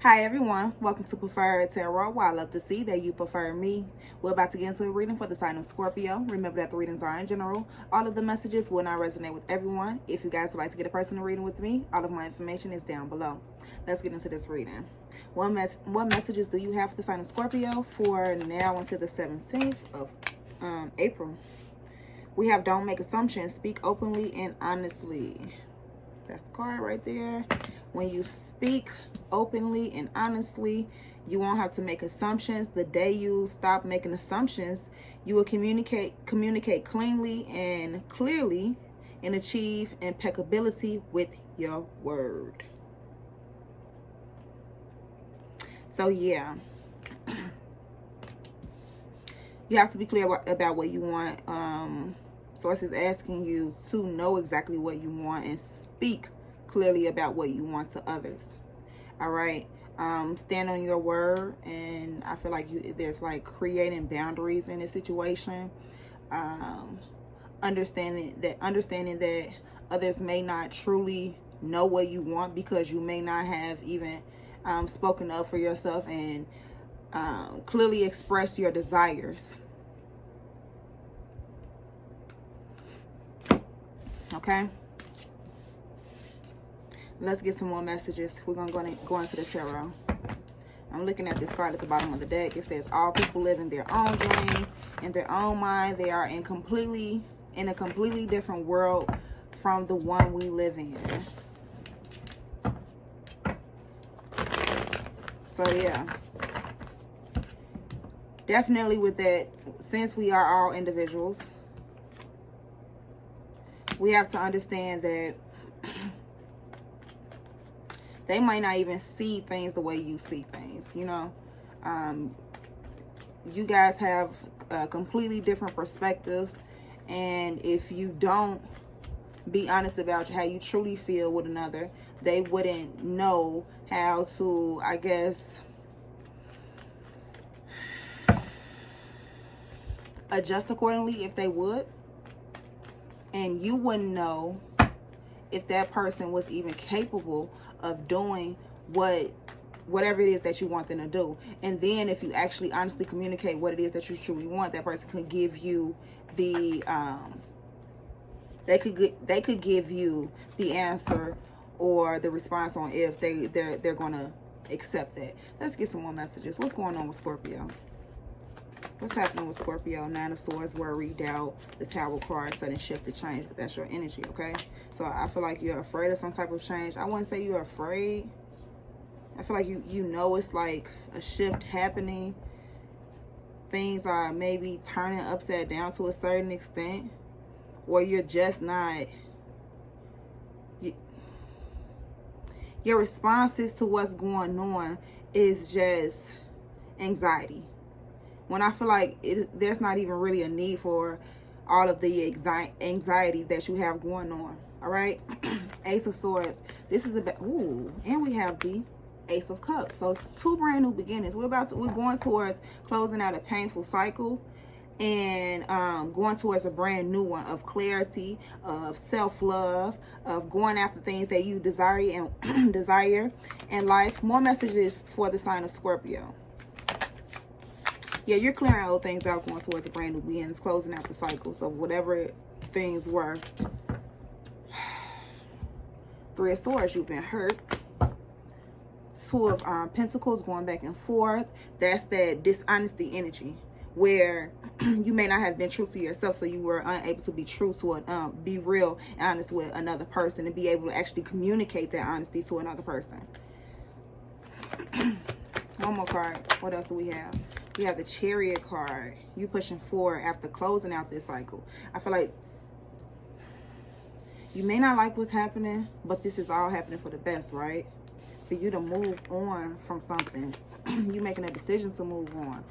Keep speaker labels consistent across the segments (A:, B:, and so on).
A: Hi everyone, welcome to Preferher Tarot. Well, I love to see that you prefer me. We're about to get into a reading for the sign of Scorpio. Remember that the readings are in general. All of the messages will not resonate with everyone. If you guys would like to get a personal reading with me, all of my information is down below. Let's get into this reading. What messages do you have for the sign of Scorpio for now until the 17th of April? We have don't make assumptions, speak openly and honestly. That's the card right there. When you speak openly and honestly, you won't have to make assumptions. The day you stop making assumptions, you will communicate cleanly and clearly and achieve impeccability with your word. So yeah, you have to be clear about what you want. Source is asking you to know exactly what you want and speak clearly about what you want to others. All right. Stand on your word, and I feel like there's like creating boundaries in this situation. Understanding that others may not truly know what you want because you may not have even spoken up for yourself and clearly expressed your desires. Okay, let's get some more messages. We're going to go into the tarot. I'm looking at this card at the bottom of the deck. It says all people live in their own dream, in their own mind. They are in a completely different world from the one we live in. So yeah, definitely with that, since we are all individuals, we have to understand that they might not even see things the way you see things, you know. You guys have completely different perspectives, and if you don't be honest about how you truly feel with another, they wouldn't know how to, I guess, adjust accordingly if they would. And you wouldn't know if that person was even capable of doing whatever it is that you want them to do. And then if you actually honestly communicate what it is that you truly want, that person could give you the they could give you the answer or the response on if they're gonna accept that. Let's get some more messages. What's going on with Scorpio? What's happening with Scorpio? Nine of Swords, worry, doubt, the Tower card, sudden shift to change. But that's your energy, okay? So I feel like you're afraid of some type of change. I wouldn't say you're afraid. I feel like you know it's like a shift happening. Things are maybe turning upside down to a certain extent. Or you're just not... Your responses to what's going on is just anxiety. When I feel like there's not even really a need for all of the anxiety that you have going on. All right. Ace of Swords. This is about, ooh, and we have the Ace of Cups. So two brand new beginnings. We're going towards closing out a painful cycle and going towards a brand new one of clarity, of self-love, of going after things that you desire and desire in life. More messages for the sign of Scorpio. Yeah, you're clearing old things out, going towards a brand new beginning, closing out the cycle. So whatever things were. Three of Swords, you've been hurt. Two of Pentacles, going back and forth. That's that dishonesty energy where you may not have been true to yourself, so you were unable to be true to be real and honest with another person and be able to actually communicate that honesty to another person. One more card. What else do we have? We have the Chariot card. You pushing forward after closing out this cycle. I feel like you may not like what's happening, but this is all happening for the best, right? For you to move on from something. You making a decision to move on.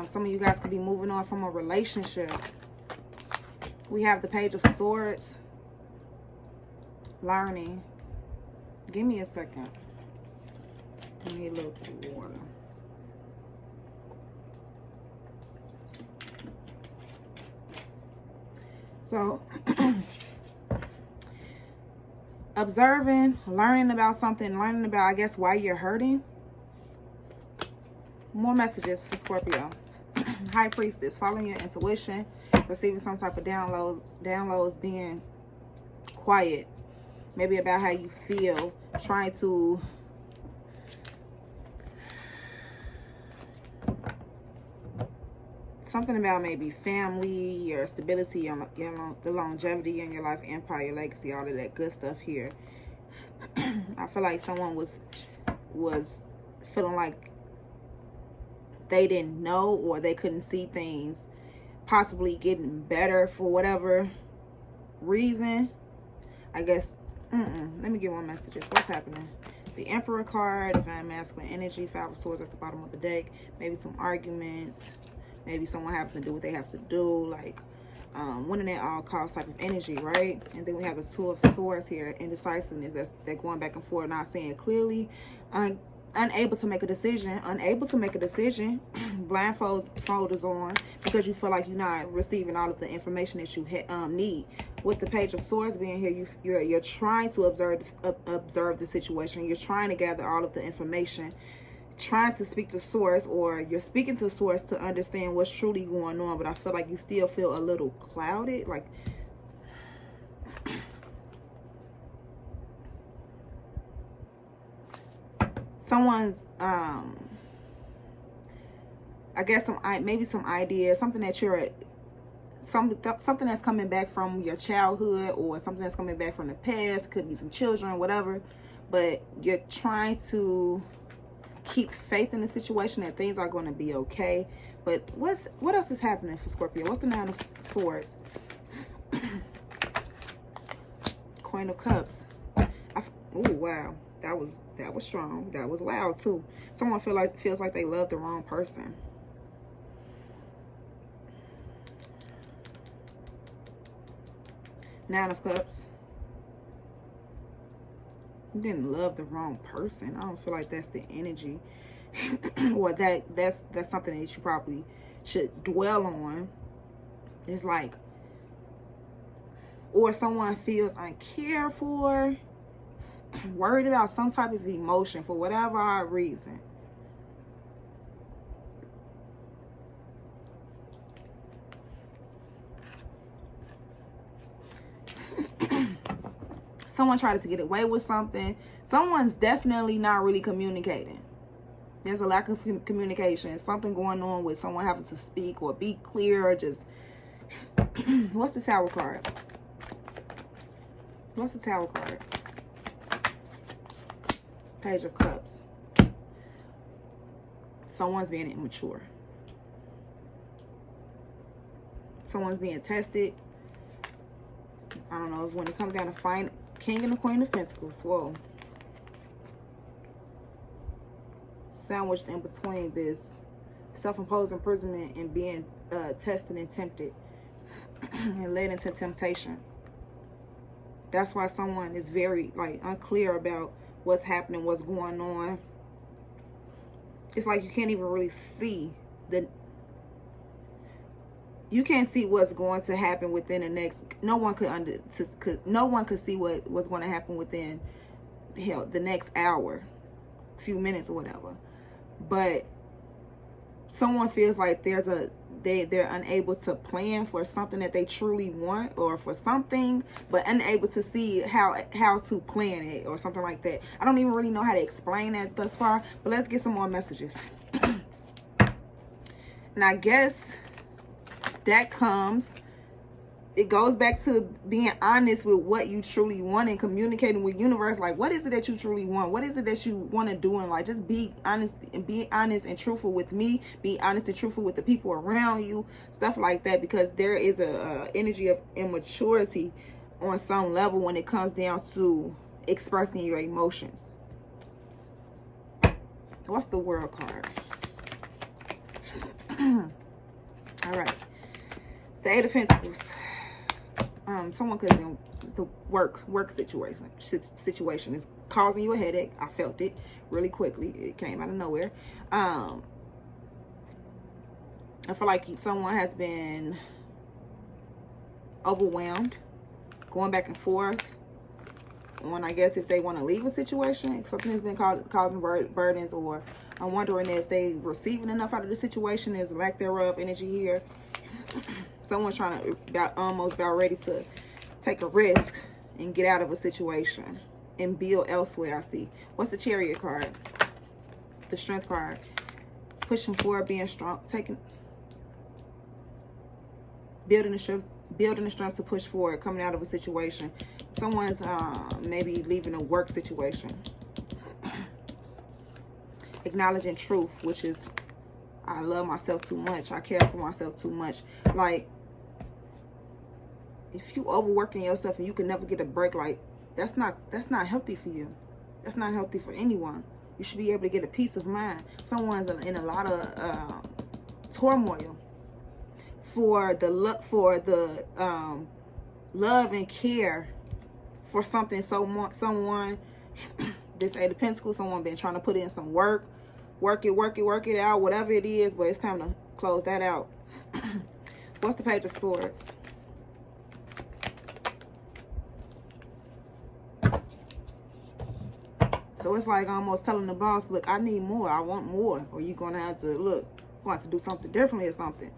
A: Some of you guys could be moving on from a relationship. We have the Page of Swords. Learning. Give me a second. I need a little water. So, observing, learning about something, learning about, I guess, why you're hurting. More messages for Scorpio. High Priestess, following your intuition, receiving some type of downloads, being quiet, maybe about how you feel, trying to something about maybe family, your stability, the longevity in your life, empire, legacy, all of that good stuff here. I feel like someone was feeling like they didn't know, or they couldn't see things possibly getting better for whatever reason. I guess, let me get more messages. What's happening? The Emperor card, Divine Masculine Energy, Five of Swords at the bottom of the deck. Maybe some arguments. Maybe someone has to do what they have to do, like winning at all costs type of energy, right? And then we have the Two of Swords here, indecisiveness. They're going back and forth, not seeing clearly, unable to make a decision, blindfold is on because you feel like you're not receiving all of the information that you need. With the Page of Swords being here, you're trying to observe the situation. You're trying to gather all of the information, trying to speak to source, or you're speaking to source to understand what's truly going on, but I feel like you still feel a little clouded, like someone's I guess maybe some idea, something that you're something that's coming back from your childhood, or something that's coming back from the past. It could be some children, whatever, but you're trying to keep faith in the situation that things are going to be okay. But what else is happening for Scorpio? What's the Nine of Swords? Queen of Cups. Oh wow, that was strong. That was loud too. Someone feels like they love the wrong person. Nine of Cups. You didn't love the wrong person. I don't feel like that's the energy. Or that's something that you probably should dwell on. It's like, or someone feels uncared for, worried about some type of emotion for whatever reason. Someone tried to get away with something. Someone's definitely not really communicating. There's a lack of communication. Something going on with someone having to speak or be clear, or just what's the Tower card? What's the Tower card? Page of Cups. Someone's being immature. Someone's being tested. I don't know, when it comes down to find King and the Queen of Pentacles. Whoa. Sandwiched in between this self-imposed imprisonment and being tested and tempted and led into temptation. That's why someone is very unclear about what's happening, what's going on. It's like you can't even really see you can't see what's going to happen within the next. No one could see what was going to happen within the next hour, few minutes or whatever. But someone feels like they're unable to plan for something that they truly want, or for something, but unable to see how to plan it, or something like that. I don't even really know how to explain that thus far, but let's get some more messages. And I guess that it goes back to being honest with what you truly want and communicating with universe. Like, what is it that you truly want? What is it that you want to do in life? Just be honest and truthful with me. Be honest and truthful with the people around you. Stuff like that, because there is a energy of immaturity on some level when it comes down to expressing your emotions. What's the World card? All right. The Eight of Pentacles. Someone could have been the work situation is causing you a headache. I felt it really quickly. It came out of nowhere. I feel like someone has been overwhelmed, going back and forth on, I guess, if they want to leave a situation. Something has been causing burdens, or I'm wondering if they receiving enough out of the situation. Is lack thereof energy here. Someone's trying to almost about ready to take a risk and get out of a situation and build elsewhere. I see. What's the Chariot card? The Strength card. Pushing forward, being strong, building the strength to push forward, coming out of a situation. Someone's maybe leaving a work situation. Acknowledging truth, which is, I love myself too much. I care for myself too much. Like, if you overworking yourself and you can never get a break, like, that's not healthy for you. That's not healthy for anyone. You should be able to get a peace of mind. Someone's in a lot of turmoil for the love and care for something. Someone this Eight of Pentacles, someone been trying to put in some work it out, whatever it is, but it's time to close that out. What's the Page of Swords? So it's like almost telling the boss, look, I need more, I want more, or you're gonna have to to do something differently or something.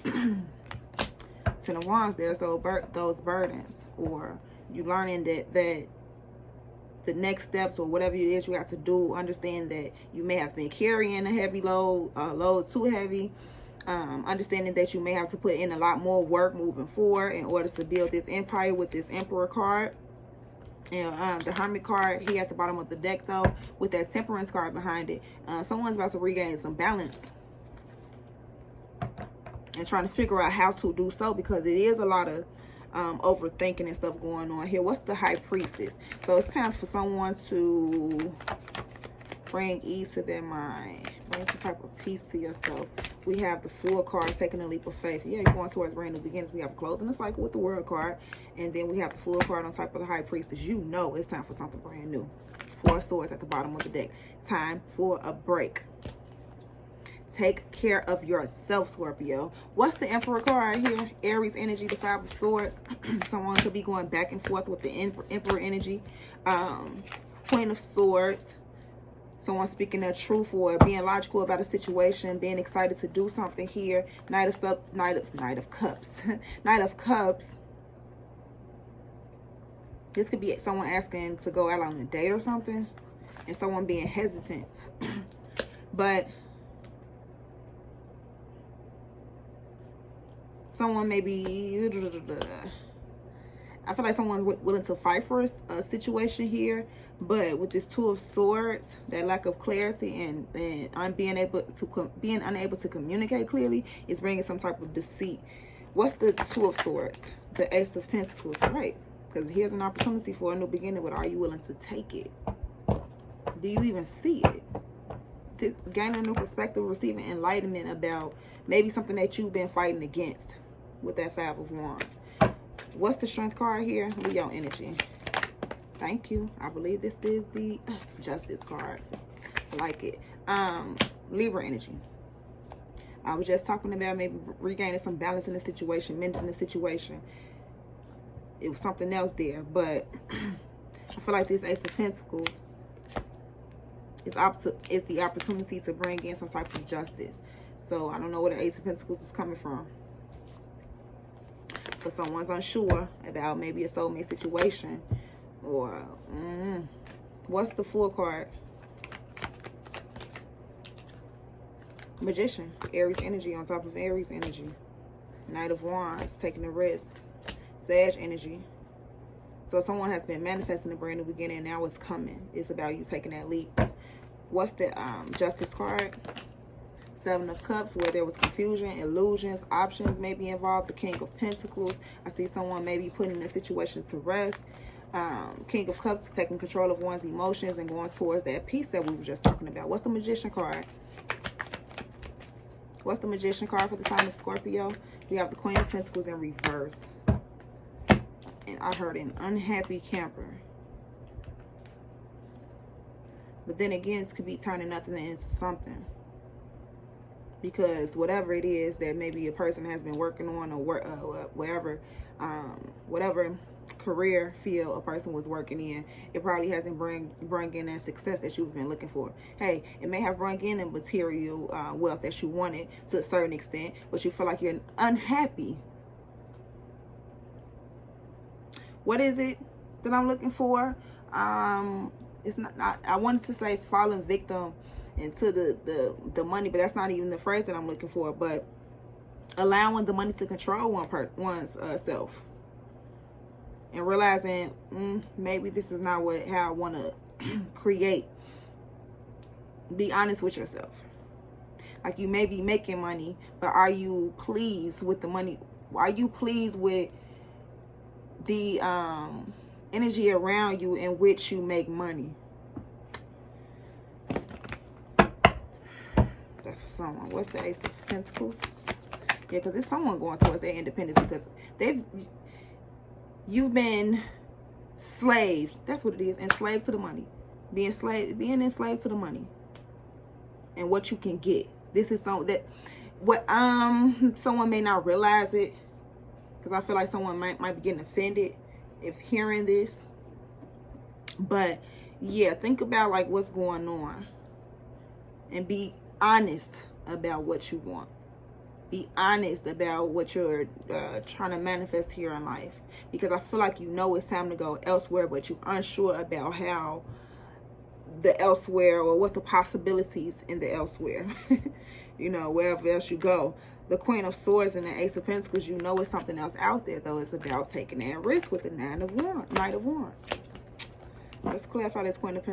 A: Ten of Wands, there's those burdens, or you learning that the next steps or whatever it is you got to do, understand that you may have been carrying a heavy load, load too heavy. Understanding that you may have to put in a lot more work moving forward in order to build this empire with this Emperor card. And the Hermit card here at the bottom of the deck, though, with that Temperance card behind it. Someone's about to regain some balance and trying to figure out how to do so, because it is a lot of overthinking and stuff going on here. What's the High Priestess? So it's time for someone to bring ease to their mind, bring some type of peace to yourself. We have the Fool card, taking a leap of faith. Yeah, you're going towards brand new beginnings. We have closing the cycle with the World card, and then we have the Fool card on top of the High Priestess. You know it's time for something brand new. Four of Swords at the bottom of the deck. Time for a break. Take care of yourself, Scorpio. What's the Emperor card here? Aries energy, the Five of Swords. Someone could be going back and forth with the Emperor energy. Queen of Swords. Someone speaking their truth or being logical about a situation, being excited to do something here. Knight of Cups. Knight of Cups. This could be someone asking to go out on a date or something, and someone being hesitant. But someone maybe, I feel like someone's willing to fight for a situation here, but with this Two of Swords, that lack of clarity and being unable to communicate clearly is bringing some type of deceit. What's the Two of Swords? The Ace of Pentacles, right? Because here's an opportunity for a new beginning, but are you willing to take it? Do you even see it? Gaining a new perspective, receiving enlightenment about maybe something that you've been fighting against with that Five of Wands. What's the Strength card here? Leo energy. Thank you. I believe this is the Justice card. I like it. Libra energy. I was just talking about maybe regaining some balance in the situation, mending the situation. It was something else there, but I feel like this Ace of Pentacles is the opportunity to bring in some type of justice. So I don't know where the Ace of Pentacles is coming from, but someone's unsure about maybe a soulmate situation, or what's the Fool card? Magician, Aries energy on top of Aries energy. Knight of Wands, taking a risk. Sag energy. So someone has been manifesting a brand new beginning, and now it's coming. It's about you taking that leap. What's the Justice card? Seven of Cups, where there was confusion, illusions, options may be involved. The King of Pentacles. I see someone maybe putting the situation to rest. King of Cups, taking control of one's emotions and going towards that peace that we were just talking about. What's the Magician card? What's the Magician card for the sign of Scorpio? We have the Queen of Pentacles in reverse. And I heard an unhappy camper. But then again, it could be turning nothing into something. Because whatever it is that maybe a person has been working on, or whatever career field a person was working in, it probably hasn't bring in that success that you've been looking for. Hey, it may have brought in the material wealth that you wanted to a certain extent, but you feel like you're unhappy. What is it that I'm looking for? It's not I wanted to say fallen victim into the money, but that's not even the phrase that I'm looking for. But allowing the money to control one's self, and realizing maybe this is not how I want to create. Be honest with yourself. Like, you may be making money, but are you pleased with the money? Are you pleased with the energy around you in which you make money? That's for someone. What's the Ace of Pentacles? Yeah, because it's someone going towards their independence, because you've been slaved. That's what it is. Enslaved to the money. Being enslaved to the money and what you can get. This is something that someone may not realize it, because I feel like someone might be getting offended if hearing this. But yeah, think about like what's going on and be honest about what you want. Be honest about what you're trying to manifest here in life, because I feel like it's time to go elsewhere, but you're unsure about how the elsewhere, or what's the possibilities in the elsewhere. Wherever else you go. The Queen of Swords and the Ace of Pentacles, it's something else out there, though. It's about taking that risk with the Knight of Wands. Let's clarify this Queen of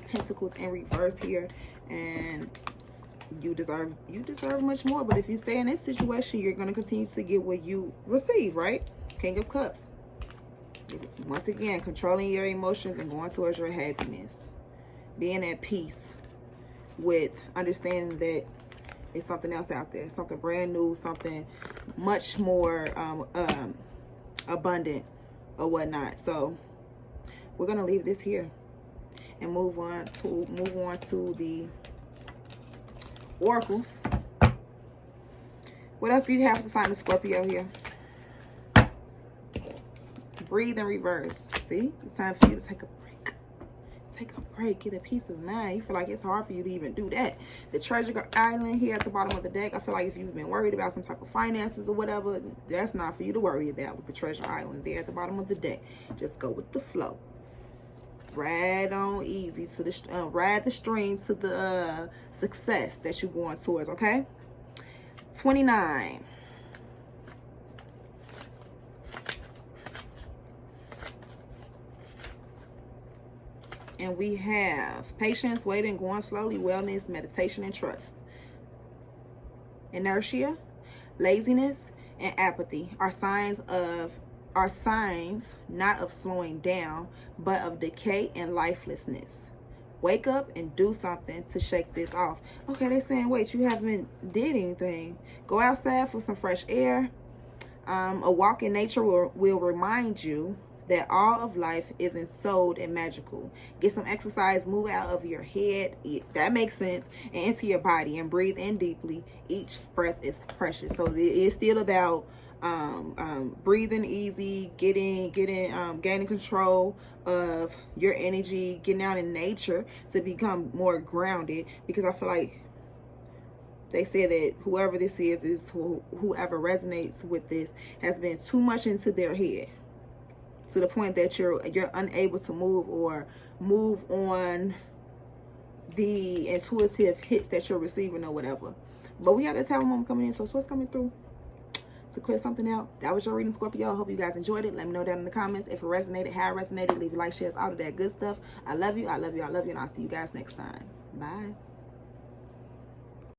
A: Pentacles in reverse here. And you deserve much more. But if you stay in this situation, you're going to continue to get what you receive, right? King of Cups. Once again, controlling your emotions and going towards your happiness. Being at peace with understanding that it's something else out there. Something brand new. Something much more abundant or whatnot. So we're going to leave this here and move on to the oracles. What else do you have for the sign of Scorpio here? Breathe and reverse. See, it's time for you to take a break. Take a break. Get a peace of mind. You feel like it's hard for you to even do that. The Treasure Island here at the bottom of the deck. I feel like if you've been worried about some type of finances or whatever, that's not for you to worry about with the Treasure Island there at the bottom of the deck. Just go with the flow. Ride on easy to the ride the stream to the success that you're going towards. Okay. 29. And we have patience, waiting, going slowly, wellness, meditation, and trust. Inertia, laziness, and apathy are signs not of slowing down, but of decay and lifelessness. Wake up and do something to shake this off. Okay, they're saying, wait, you haven't did anything. Go outside for some fresh air. A walk in nature will remind you that all of life isn't sold and magical. Get some exercise, move out of your head, that makes sense, and into your body, and breathe in deeply. Each breath is precious. So it is still about breathing easy, gaining control of your energy, getting out in nature to become more grounded, because I feel like they say that whoever this is whoever resonates with this has been too much into their head, to the point that you're unable to move on the intuitive hits that you're receiving or whatever. But we got the Tower moment coming in, so what's coming through to clear something out. That was your reading, Scorpio. I hope you guys enjoyed it. Let me know down in the comments if it resonated, how it resonated. Leave a like, shares, all of that good stuff. I love you, I love you, I love you, and I'll see you guys next time. Bye.